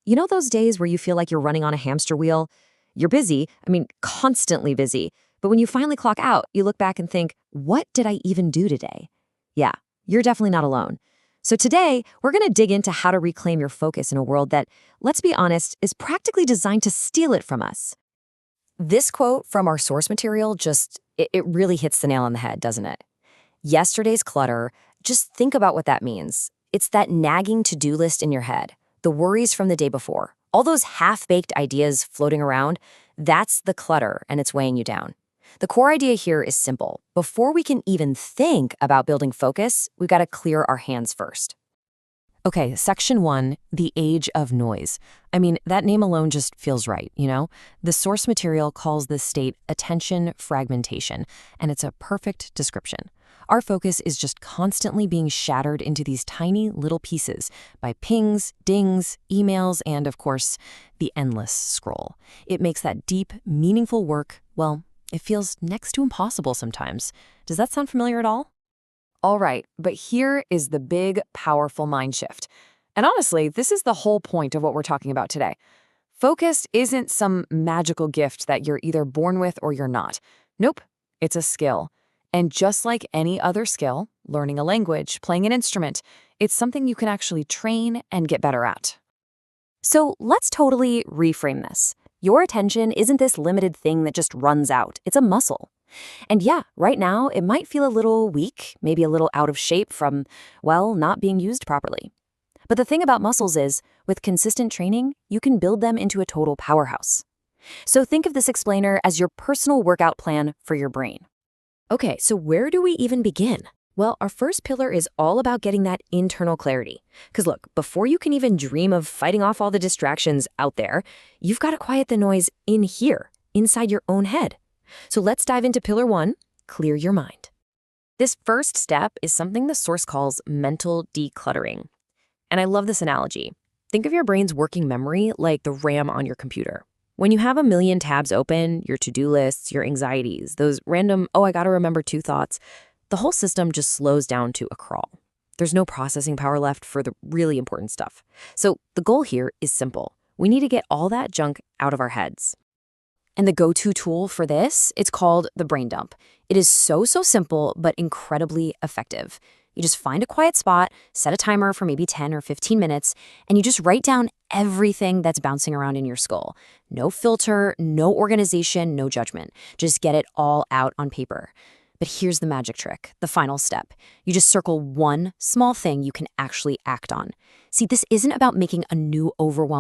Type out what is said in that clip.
You know those days where you feel like you're running on a hamster wheel? You're busy, constantly busy. But when you finally clock out, you look back and think, what did I even do today? Yeah, you're definitely not alone. So today, we're going to dig into how to reclaim your focus in a world that, let's be honest, is practically designed to steal it from us. This quote from our source material it really hits the nail on the head, doesn't it? Yesterday's clutter, just think about what that means. It's that nagging to-do list in your head, the worries from the day before, all those half-baked ideas floating around. That's the clutter, and it's weighing you down. The core idea here is simple. Before we can even think about building focus, we've got to clear our hands first. Okay, section 1, the age of noise. That name alone just feels right, you know? The source material calls this state attention fragmentation, and it's a perfect description. Our focus is just constantly being shattered into these tiny little pieces by pings, dings, emails, and of course, the endless scroll. It makes that deep, meaningful work, well, it feels next to impossible sometimes. Does that sound familiar at all? All right, but here is the big, powerful mind shift. And honestly, this is the whole point of what we're talking about today. Focus isn't some magical gift that you're either born with or you're not. Nope, it's a skill. And just like any other skill, learning a language, playing an instrument, it's something you can actually train and get better at. So let's totally reframe this. Your attention isn't this limited thing that just runs out. It's a muscle. And yeah, right now, it might feel a little weak, maybe a little out of shape from, well, not being used properly. But the thing about muscles is, with consistent training, you can build them into a total powerhouse. So think of this explainer as your personal workout plan for your brain. Okay, so where do we even begin? Well, our first pillar is all about getting that internal clarity. Because look, before you can even dream of fighting off all the distractions out there, you've got to quiet the noise in here, inside your own head. So let's dive into pillar 1, clear your mind. This first step is something the source calls mental decluttering. And I love this analogy. Think of your brain's working memory like the RAM on your computer. When you have a million tabs open, your to-do lists, your anxieties, those random, I gotta remember 2 thoughts, the whole system just slows down to a crawl. There's no processing power left for the really important stuff. So the goal here is simple. We need to get all that junk out of our heads. And the go-to tool for this, it's called the brain dump. It is so simple, but incredibly effective. You just find a quiet spot, set a timer for maybe 10 or 15 minutes, and you just write down everything that's bouncing around in your skull. No filter, no organization, no judgment. Just get it all out on paper. But here's the magic trick, the final step. You just circle one small thing you can actually act on. See, this isn't about making a new overwhelming